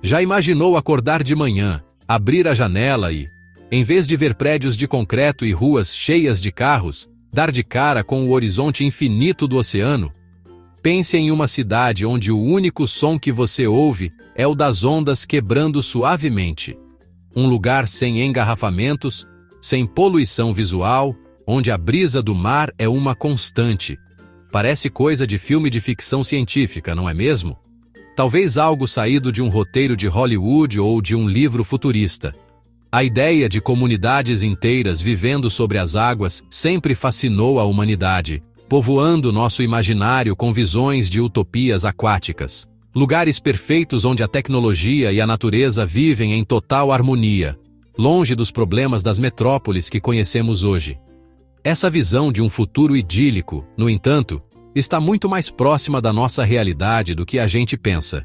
Já imaginou acordar de manhã, abrir a janela e, em vez de ver prédios de concreto e ruas cheias de carros, dar de cara com o horizonte infinito do oceano? Pense em uma cidade onde o único som que você ouve é o das ondas quebrando suavemente. Um lugar sem engarrafamentos, sem poluição visual, onde a brisa do mar é uma constante. Parece coisa de filme de ficção científica, não é mesmo? Talvez algo saído de um roteiro de Hollywood ou de um livro futurista. A ideia de comunidades inteiras vivendo sobre as águas sempre fascinou a humanidade, povoando nosso imaginário com visões de utopias aquáticas. Lugares perfeitos onde a tecnologia e a natureza vivem em total harmonia, longe dos problemas das metrópoles que conhecemos hoje. Essa visão de um futuro idílico, no entanto, está muito mais próxima da nossa realidade do que a gente pensa.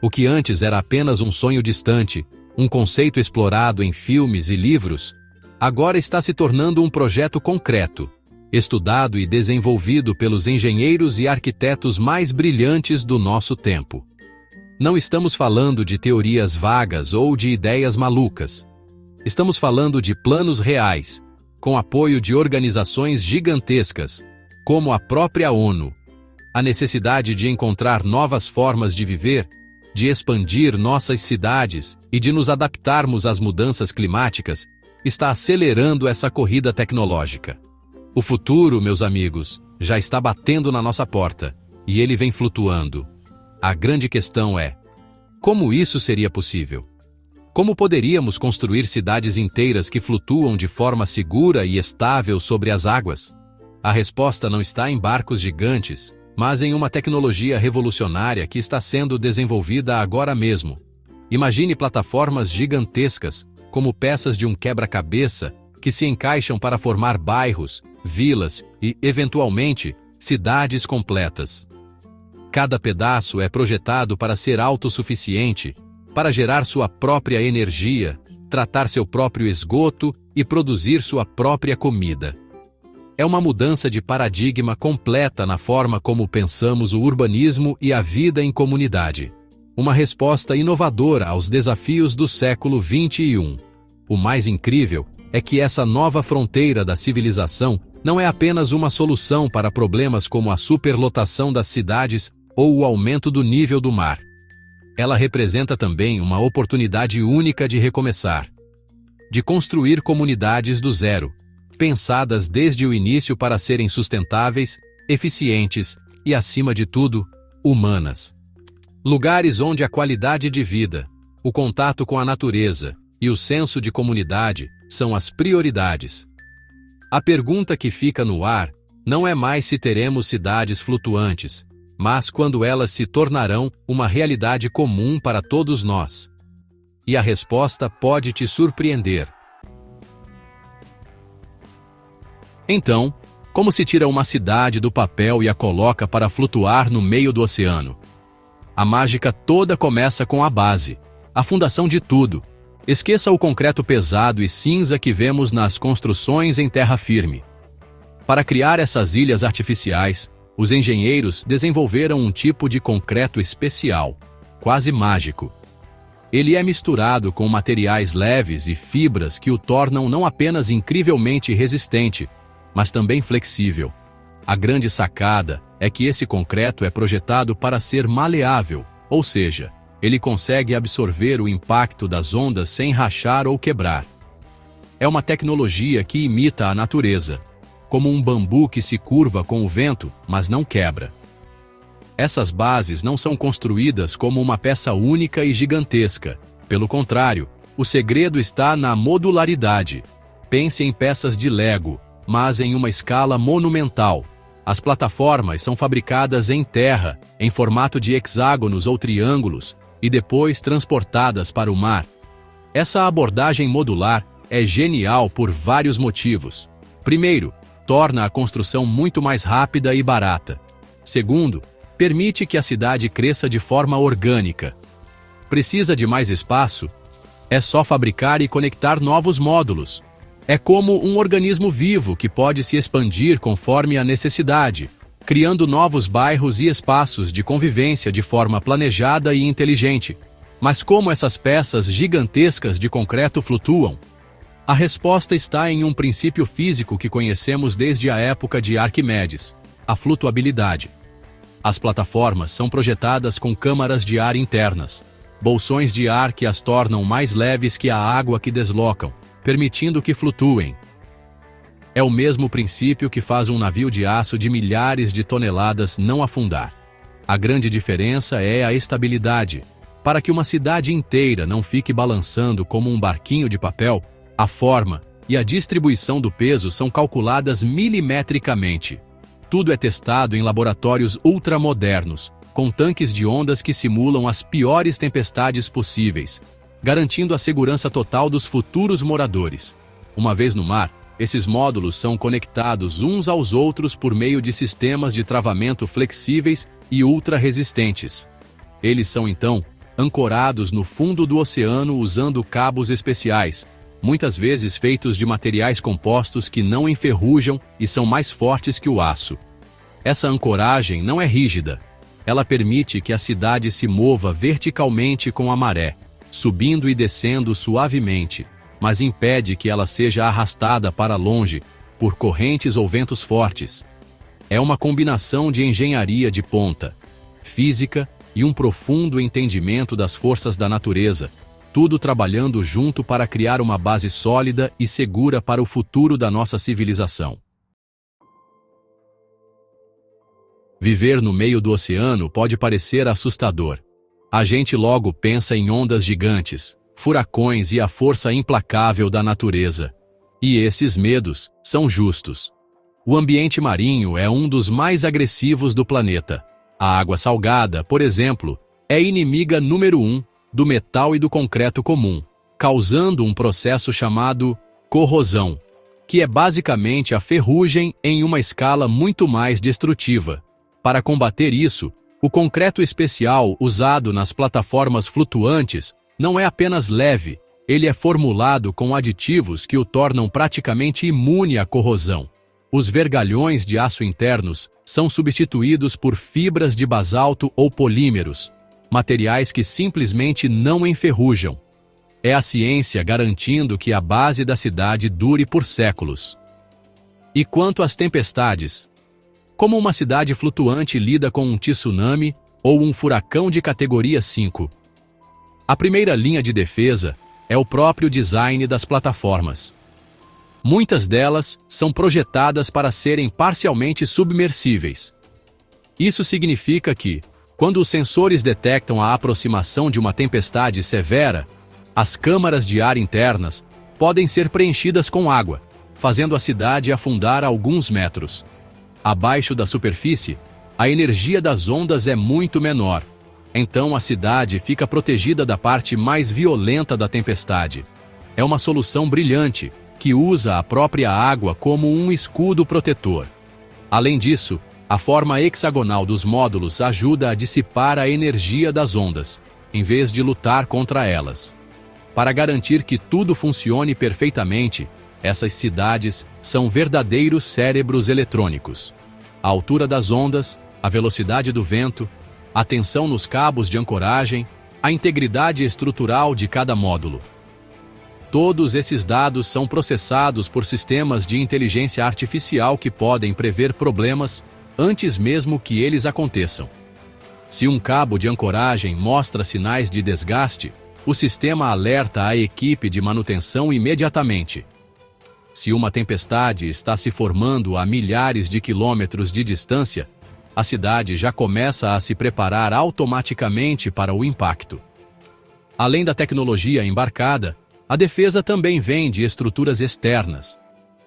O que antes era apenas um sonho distante, um conceito explorado em filmes e livros, agora está se tornando um projeto concreto, estudado e desenvolvido pelos engenheiros e arquitetos mais brilhantes do nosso tempo. Não estamos falando de teorias vagas ou de ideias malucas. Estamos falando de planos reais, com apoio de organizações gigantescas, como a própria ONU. A necessidade de encontrar novas formas de viver, de expandir nossas cidades e de nos adaptarmos às mudanças climáticas está acelerando essa corrida tecnológica. O futuro, meus amigos, já está batendo na nossa porta, e ele vem flutuando. A grande questão é: como isso seria possível? Como poderíamos construir cidades inteiras que flutuam de forma segura e estável sobre as águas? A resposta não está em barcos gigantes, mas em uma tecnologia revolucionária que está sendo desenvolvida agora mesmo. Imagine plataformas gigantescas, como peças de um quebra-cabeça, que se encaixam para formar bairros, vilas e, eventualmente, cidades completas. Cada pedaço é projetado para ser autossuficiente, para gerar sua própria energia, tratar seu próprio esgoto e produzir sua própria comida. É uma mudança de paradigma completa na forma como pensamos o urbanismo e a vida em comunidade. Uma resposta inovadora aos desafios do século XXI. O mais incrível é que essa nova fronteira da civilização não é apenas uma solução para problemas como a superlotação das cidades ou o aumento do nível do mar. Ela representa também uma oportunidade única de recomeçar, de construir comunidades do zero, pensadas desde o início para serem sustentáveis, eficientes e, acima de tudo, humanas. Lugares onde a qualidade de vida, o contato com a natureza e o senso de comunidade são as prioridades. A pergunta que fica no ar não é mais se teremos cidades flutuantes, mas quando elas se tornarão uma realidade comum para todos nós. E a resposta pode te surpreender. Então, como se tira uma cidade do papel e a coloca para flutuar no meio do oceano? A mágica toda começa com a base, a fundação de tudo. Esqueça o concreto pesado e cinza que vemos nas construções em terra firme. Para criar essas ilhas artificiais, os engenheiros desenvolveram um tipo de concreto especial, quase mágico. Ele é misturado com materiais leves e fibras que o tornam não apenas incrivelmente resistente, mas também flexível. A grande sacada é que esse concreto é projetado para ser maleável, ou seja, ele consegue absorver o impacto das ondas sem rachar ou quebrar. É uma tecnologia que imita a natureza, como um bambu que se curva com o vento, mas não quebra. Essas bases não são construídas como uma peça única e gigantesca. Pelo contrário, o segredo está na modularidade. Pense em peças de Lego, mas em uma escala monumental. As plataformas são fabricadas em terra, em formato de hexágonos ou triângulos, e depois transportadas para o mar. Essa abordagem modular é genial por vários motivos. Primeiro, torna a construção muito mais rápida e barata. Segundo, permite que a cidade cresça de forma orgânica. Precisa de mais espaço? É só fabricar e conectar novos módulos. É como um organismo vivo que pode se expandir conforme a necessidade, criando novos bairros e espaços de convivência de forma planejada e inteligente. Mas como essas peças gigantescas de concreto flutuam? A resposta está em um princípio físico que conhecemos desde a época de Arquimedes: a flutuabilidade. As plataformas são projetadas com câmaras de ar internas, bolsões de ar que as tornam mais leves que a água que deslocam, permitindo que flutuem. É o mesmo princípio que faz um navio de aço de milhares de toneladas não afundar. A grande diferença é a estabilidade. Para que uma cidade inteira não fique balançando como um barquinho de papel, a forma e a distribuição do peso são calculadas milimetricamente. Tudo é testado em laboratórios ultramodernos, com tanques de ondas que simulam as piores tempestades possíveis, garantindo a segurança total dos futuros moradores. Uma vez no mar, esses módulos são conectados uns aos outros por meio de sistemas de travamento flexíveis e ultra-resistentes. Eles são, então, ancorados no fundo do oceano usando cabos especiais, muitas vezes feitos de materiais compostos que não enferrujam e são mais fortes que o aço. Essa ancoragem não é rígida. Ela permite que a cidade se mova verticalmente com a maré, subindo e descendo suavemente, mas impede que ela seja arrastada para longe por correntes ou ventos fortes. É uma combinação de engenharia de ponta, física e um profundo entendimento das forças da natureza, tudo trabalhando junto para criar uma base sólida e segura para o futuro da nossa civilização. Viver no meio do oceano pode parecer assustador. A gente logo pensa em ondas gigantes, furacões e a força implacável da natureza. E esses medos são justos. O ambiente marinho é um dos mais agressivos do planeta. A água salgada, por exemplo, é inimiga número 1 do metal e do concreto comum, causando um processo chamado corrosão, que é basicamente a ferrugem em uma escala muito mais destrutiva. Para combater isso, o concreto especial usado nas plataformas flutuantes não é apenas leve, ele é formulado com aditivos que o tornam praticamente imune à corrosão. Os vergalhões de aço internos são substituídos por fibras de basalto ou polímeros, materiais que simplesmente não enferrujam. É a ciência garantindo que a base da cidade dure por séculos. E quanto às tempestades? Como uma cidade flutuante lida com um tsunami ou um furacão de categoria 5? A primeira linha de defesa é o próprio design das plataformas. Muitas delas são projetadas para serem parcialmente submersíveis. Isso significa que, quando os sensores detectam a aproximação de uma tempestade severa, as câmaras de ar internas podem ser preenchidas com água, fazendo a cidade afundar a alguns metros. Abaixo da superfície, a energia das ondas é muito menor, então a cidade fica protegida da parte mais violenta da tempestade. É uma solução brilhante, que usa a própria água como um escudo protetor. Além disso, a forma hexagonal dos módulos ajuda a dissipar a energia das ondas, em vez de lutar contra elas. Para garantir que tudo funcione perfeitamente, essas cidades são verdadeiros cérebros eletrônicos. A altura das ondas, a velocidade do vento, a tensão nos cabos de ancoragem, a integridade estrutural de cada módulo. Todos esses dados são processados por sistemas de inteligência artificial que podem prever problemas antes mesmo que eles aconteçam. Se um cabo de ancoragem mostra sinais de desgaste, o sistema alerta a equipe de manutenção imediatamente. Se uma tempestade está se formando a milhares de quilômetros de distância, a cidade já começa a se preparar automaticamente para o impacto. Além da tecnologia embarcada, a defesa também vem de estruturas externas.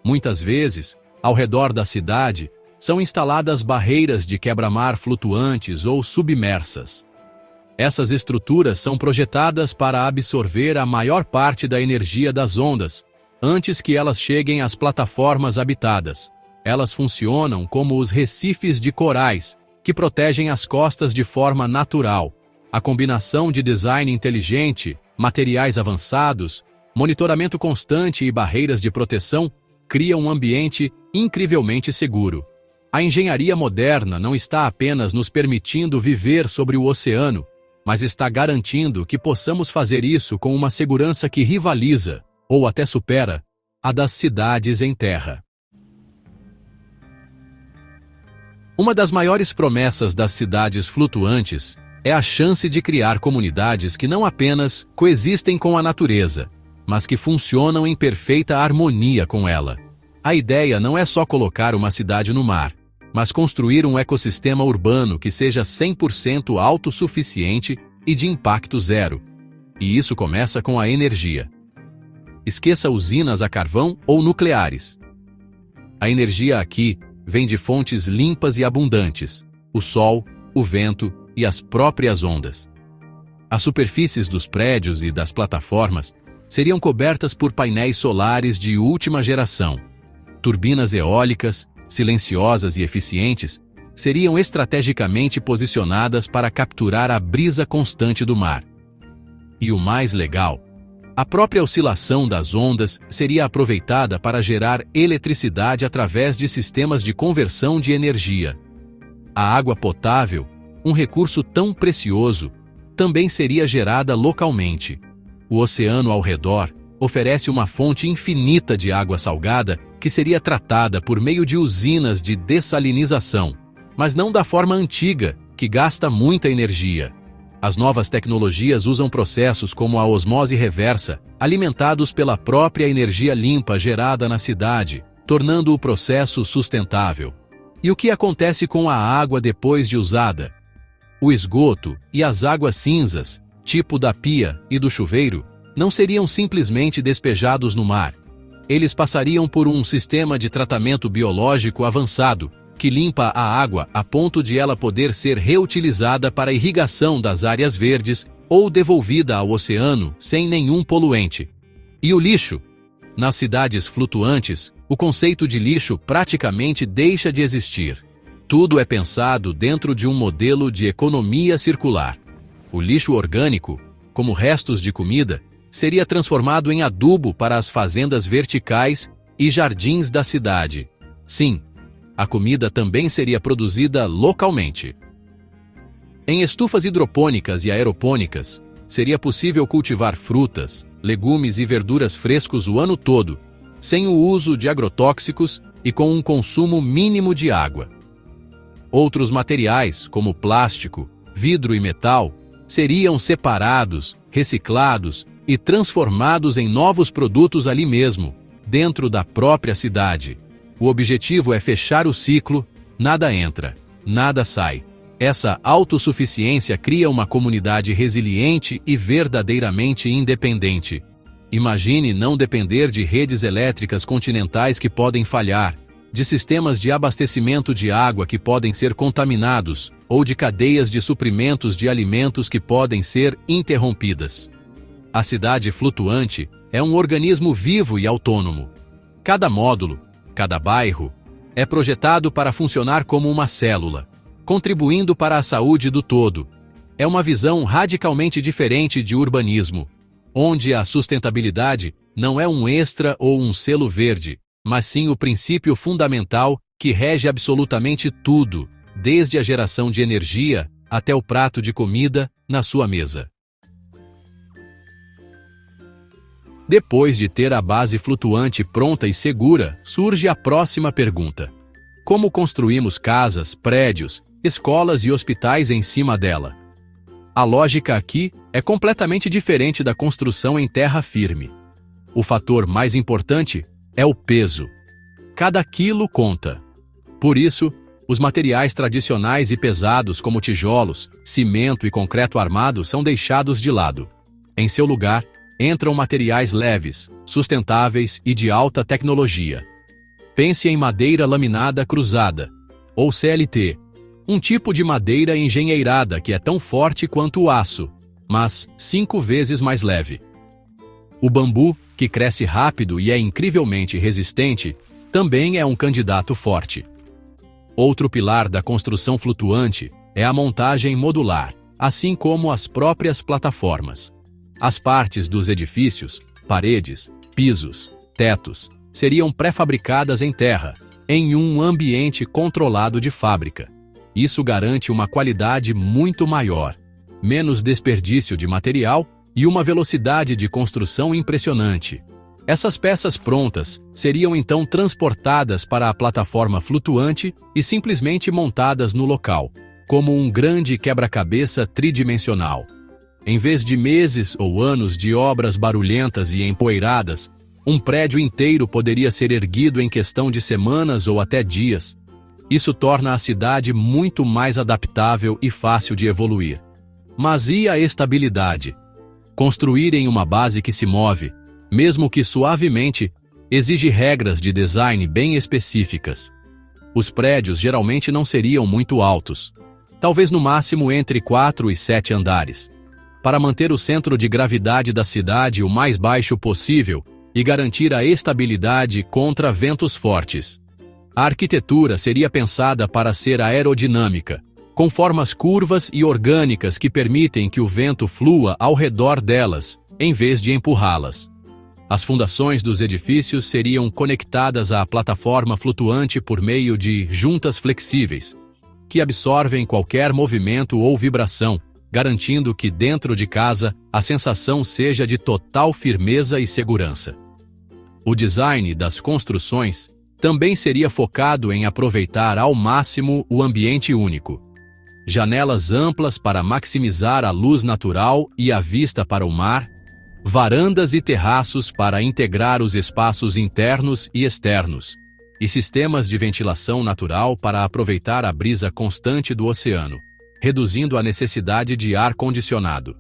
Muitas vezes, ao redor da cidade, são instaladas barreiras de quebra-mar flutuantes ou submersas. Essas estruturas são projetadas para absorver a maior parte da energia das ondas, antes que elas cheguem às plataformas habitadas. Elas funcionam como os recifes de corais, que protegem as costas de forma natural. A combinação de design inteligente, materiais avançados, monitoramento constante e barreiras de proteção cria um ambiente incrivelmente seguro. A engenharia moderna não está apenas nos permitindo viver sobre o oceano, mas está garantindo que possamos fazer isso com uma segurança que rivaliza, ou até supera, a das cidades em terra. Uma das maiores promessas das cidades flutuantes é a chance de criar comunidades que não apenas coexistem com a natureza, mas que funcionam em perfeita harmonia com ela. A ideia não é só colocar uma cidade no mar, mas construir um ecossistema urbano que seja 100% autossuficiente e de impacto zero. E isso começa com a energia. Esqueça usinas a carvão ou nucleares. A energia aqui vem de fontes limpas e abundantes: o sol, o vento e as próprias ondas. As superfícies dos prédios e das plataformas seriam cobertas por painéis solares de última geração. Turbinas eólicas, silenciosas e eficientes, seriam estrategicamente posicionadas para capturar a brisa constante do mar. E o mais legal, a própria oscilação das ondas seria aproveitada para gerar eletricidade através de sistemas de conversão de energia. A água potável, um recurso tão precioso, também seria gerada localmente. O oceano ao redor oferece uma fonte infinita de água salgada que seria tratada por meio de usinas de dessalinização, mas não da forma antiga, que gasta muita energia. As novas tecnologias usam processos como a osmose reversa, alimentados pela própria energia limpa gerada na cidade, tornando o processo sustentável. E o que acontece com a água depois de usada? O esgoto e as águas cinzas, tipo da pia e do chuveiro, não seriam simplesmente despejados no mar. Eles passariam por um sistema de tratamento biológico avançado, que limpa a água a ponto de ela poder ser reutilizada para a irrigação das áreas verdes ou devolvida ao oceano sem nenhum poluente. E o lixo? Nas cidades flutuantes, o conceito de lixo praticamente deixa de existir. Tudo é pensado dentro de um modelo de economia circular. O lixo orgânico, como restos de comida, seria transformado em adubo para as fazendas verticais e jardins da cidade. Sim, a comida também seria produzida localmente. Em estufas hidropônicas e aeropônicas, seria possível cultivar frutas, legumes e verduras frescos o ano todo, sem o uso de agrotóxicos e com um consumo mínimo de água. Outros materiais, como plástico, vidro e metal, seriam separados, reciclados e transformados em novos produtos ali mesmo, dentro da própria cidade. O objetivo é fechar o ciclo, nada entra, nada sai. Essa autossuficiência cria uma comunidade resiliente e verdadeiramente independente. Imagine não depender de redes elétricas continentais que podem falhar, de sistemas de abastecimento de água que podem ser contaminados, ou de cadeias de suprimentos de alimentos que podem ser interrompidas. A cidade flutuante é um organismo vivo e autônomo. Cada módulo, cada bairro, é projetado para funcionar como uma célula, contribuindo para a saúde do todo. É uma visão radicalmente diferente de urbanismo, onde a sustentabilidade não é um extra ou um selo verde, mas sim o princípio fundamental que rege absolutamente tudo, desde a geração de energia até o prato de comida na sua mesa. Depois de ter a base flutuante pronta e segura, surge a próxima pergunta: como construímos casas, prédios, escolas e hospitais em cima dela? A lógica aqui é completamente diferente da construção em terra firme. O fator mais importante é o peso. Cada quilo conta. Por isso, os materiais tradicionais e pesados como tijolos, cimento e concreto armado são deixados de lado. Em seu lugar, entram materiais leves, sustentáveis e de alta tecnologia. Pense em madeira laminada cruzada, ou CLT, um tipo de madeira engenheirada que é tão forte quanto o aço, mas 5 vezes mais leve. O bambu, que cresce rápido e é incrivelmente resistente, também é um candidato forte. Outro pilar da construção flutuante é a montagem modular, assim como as próprias plataformas. As partes dos edifícios, paredes, pisos, tetos, seriam pré-fabricadas em terra, em um ambiente controlado de fábrica. Isso garante uma qualidade muito maior. menos desperdício de material e uma velocidade de construção impressionante. Essas peças prontas seriam então transportadas para a plataforma flutuante e simplesmente montadas no local, como um grande quebra-cabeça tridimensional. Em vez de meses ou anos de obras barulhentas e empoeiradas, um prédio inteiro poderia ser erguido em questão de semanas ou até dias. Isso torna a cidade muito mais adaptável e fácil de evoluir. Mas e a estabilidade? Construir em uma base que se move, mesmo que suavemente, exige regras de design bem específicas. Os prédios geralmente não seriam muito altos, talvez no máximo entre 4 e 7 andares, para manter o centro de gravidade da cidade o mais baixo possível e garantir a estabilidade contra ventos fortes. A arquitetura seria pensada para ser aerodinâmica, com formas curvas e orgânicas que permitem que o vento flua ao redor delas, em vez de empurrá-las. As fundações dos edifícios seriam conectadas à plataforma flutuante por meio de juntas flexíveis, que absorvem qualquer movimento ou vibração, garantindo que dentro de casa a sensação seja de total firmeza e segurança. O design das construções também seria focado em aproveitar ao máximo o ambiente único. Janelas amplas para maximizar a luz natural e a vista para o mar, varandas e terraços para integrar os espaços internos e externos, e sistemas de ventilação natural para aproveitar a brisa constante do oceano, reduzindo a necessidade de ar-condicionado.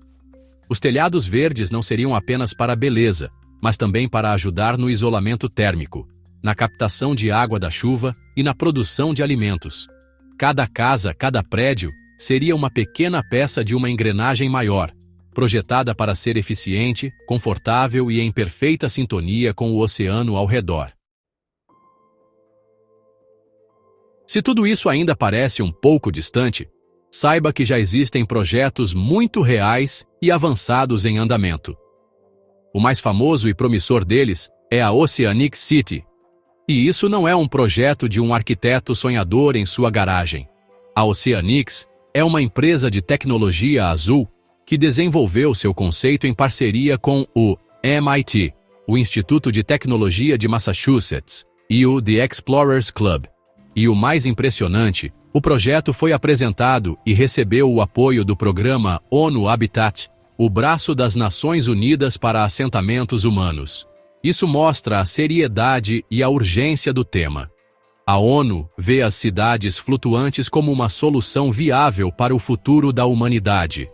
Os telhados verdes não seriam apenas para a beleza, mas também para ajudar no isolamento térmico, na captação de água da chuva e na produção de alimentos. Cada casa, cada prédio, seria uma pequena peça de uma engrenagem maior, projetada para ser eficiente, confortável e em perfeita sintonia com o oceano ao redor. Se tudo isso ainda parece um pouco distante, saiba que já existem projetos muito reais e avançados em andamento. O mais famoso e promissor deles é a Oceanic City. E isso não é um projeto de um arquiteto sonhador em sua garagem. A Oceanics é uma empresa de tecnologia azul que desenvolveu seu conceito em parceria com o MIT, o Instituto de Tecnologia de Massachusetts, e o The Explorers Club. E o mais impressionante, o projeto foi apresentado e recebeu o apoio do programa ONU Habitat, o braço das Nações Unidas para Assentamentos Humanos. Isso mostra a seriedade e a urgência do tema. A ONU vê as cidades flutuantes como uma solução viável para o futuro da humanidade.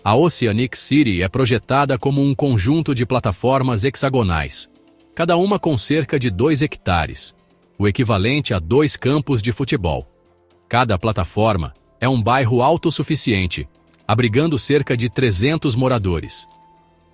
A Oceanic City é projetada como um conjunto de plataformas hexagonais, cada uma com cerca de 2 hectares, o equivalente a 2 campos de futebol. Cada plataforma é um bairro autossuficiente, abrigando cerca de 300 moradores.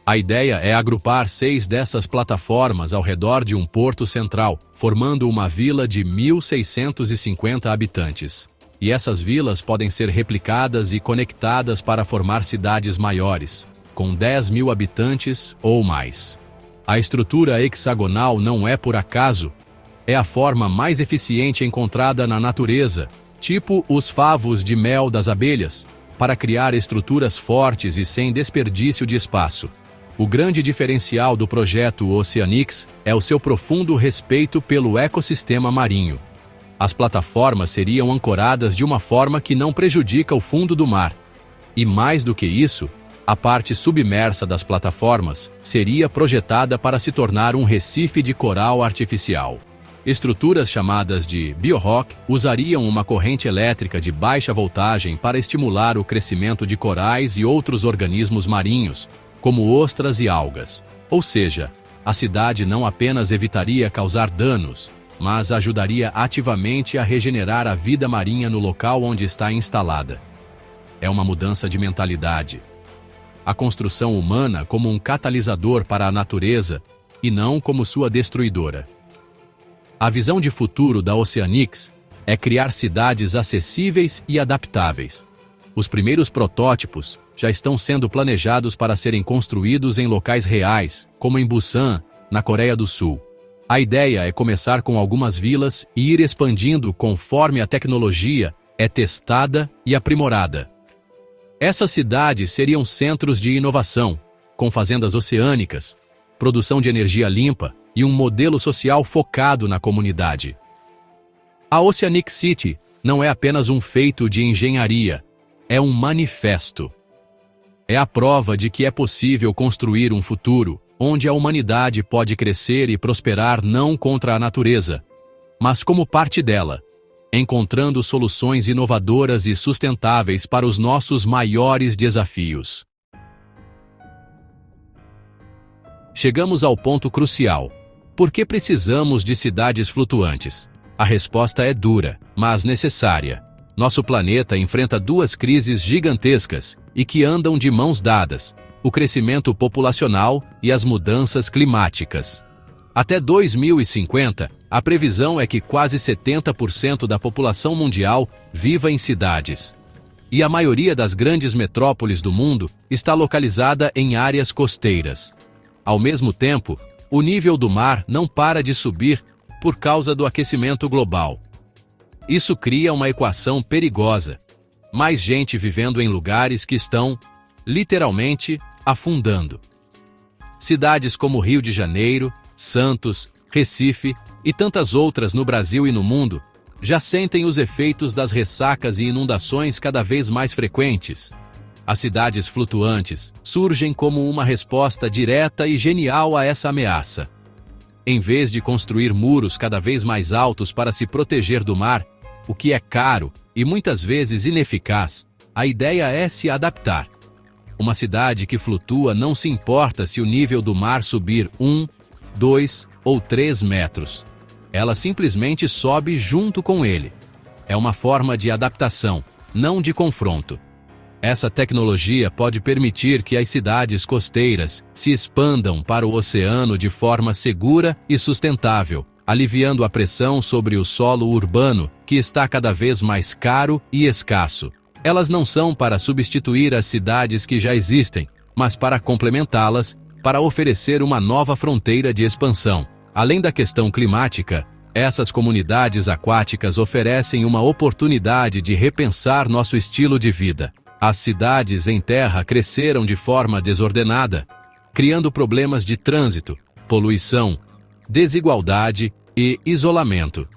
A ideia é agrupar 6 dessas plataformas ao redor de um porto central, formando uma vila de 1.650 habitantes. E essas vilas podem ser replicadas e conectadas para formar cidades maiores, com 10.000 habitantes ou mais. A estrutura hexagonal não é por acaso, é a forma mais eficiente encontrada na natureza, tipo os favos de mel das abelhas, para criar estruturas fortes e sem desperdício de espaço. O grande diferencial do projeto Oceanics é o seu profundo respeito pelo ecossistema marinho. As plataformas seriam ancoradas de uma forma que não prejudica o fundo do mar. E mais do que isso, a parte submersa das plataformas seria projetada para se tornar um recife de coral artificial. Estruturas chamadas de biorock usariam uma corrente elétrica de baixa voltagem para estimular o crescimento de corais e outros organismos marinhos, como ostras e algas. Ou seja, a cidade não apenas evitaria causar danos, mas ajudaria ativamente a regenerar a vida marinha no local onde está instalada. É uma mudança de mentalidade. A construção humana como um catalisador para a natureza e não como sua destruidora. A visão de futuro da Oceanics é criar cidades acessíveis e adaptáveis. Os primeiros protótipos já estão sendo planejados para serem construídos em locais reais, como em Busan, na Coreia do Sul. A ideia é começar com algumas vilas e ir expandindo conforme a tecnologia é testada e aprimorada. Essas cidades seriam centros de inovação, com fazendas oceânicas, produção de energia limpa e um modelo social focado na comunidade. A Oceanic City não é apenas um feito de engenharia, é um manifesto. É a prova de que é possível construir um futuro onde a humanidade pode crescer e prosperar não contra a natureza, mas como parte dela, encontrando soluções inovadoras e sustentáveis para os nossos maiores desafios. Chegamos ao ponto crucial. Por que precisamos de cidades flutuantes? A resposta é dura, mas necessária. Nosso planeta enfrenta duas crises gigantescas e que andam de mãos dadas: o crescimento populacional e as mudanças climáticas. Até 2050, a previsão é que quase 70% da população mundial viva em cidades. E a maioria das grandes metrópoles do mundo está localizada em áreas costeiras. Ao mesmo tempo, o nível do mar não para de subir por causa do aquecimento global. Isso cria uma equação perigosa: mais gente vivendo em lugares que estão, literalmente, afundando. Cidades como Rio de Janeiro, Santos, Recife e tantas outras no Brasil e no mundo já sentem os efeitos das ressacas e inundações cada vez mais frequentes. As cidades flutuantes surgem como uma resposta direta e genial a essa ameaça. Em vez de construir muros cada vez mais altos para se proteger do mar, o que é caro e muitas vezes ineficaz, a ideia é se adaptar. Uma cidade que flutua não se importa se o nível do mar subir 1, 2 ou 3 metros. Ela simplesmente sobe junto com ele. É uma forma de adaptação, não de confronto. Essa tecnologia pode permitir que as cidades costeiras se expandam para o oceano de forma segura e sustentável, aliviando a pressão sobre o solo urbano, que está cada vez mais caro e escasso. Elas não são para substituir as cidades que já existem, mas para complementá-las, para oferecer uma nova fronteira de expansão. Além da questão climática, essas comunidades aquáticas oferecem uma oportunidade de repensar nosso estilo de vida. As cidades em terra cresceram de forma desordenada, criando problemas de trânsito, poluição, desigualdade e isolamento.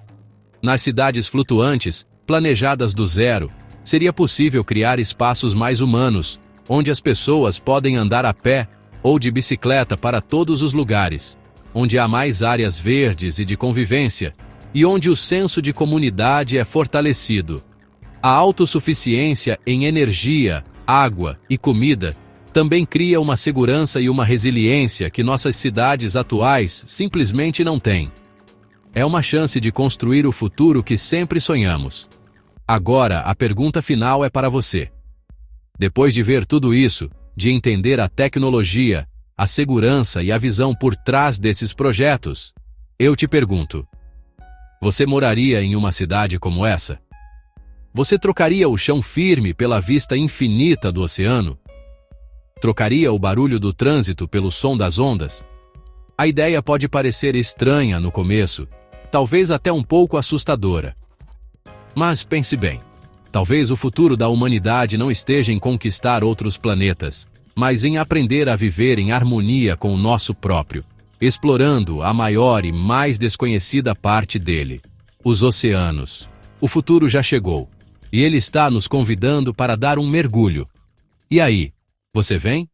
Nas cidades flutuantes, planejadas do zero, seria possível criar espaços mais humanos, onde as pessoas podem andar a pé ou de bicicleta para todos os lugares, onde há mais áreas verdes e de convivência, e onde o senso de comunidade é fortalecido. A autossuficiência em energia, água e comida também cria uma segurança e uma resiliência que nossas cidades atuais simplesmente não têm. É uma chance de construir o futuro que sempre sonhamos. Agora, a pergunta final é para você. Depois de ver tudo isso, de entender a tecnologia, a segurança e a visão por trás desses projetos, eu te pergunto: você moraria em uma cidade como essa? Você trocaria o chão firme pela vista infinita do oceano? Trocaria o barulho do trânsito pelo som das ondas? A ideia pode parecer estranha no começo, talvez até um pouco assustadora. Mas pense bem, talvez o futuro da humanidade não esteja em conquistar outros planetas, mas em aprender a viver em harmonia com o nosso próprio, explorando a maior e mais desconhecida parte dele, os oceanos. O futuro já chegou, e ele está nos convidando para dar um mergulho. E aí, você vem?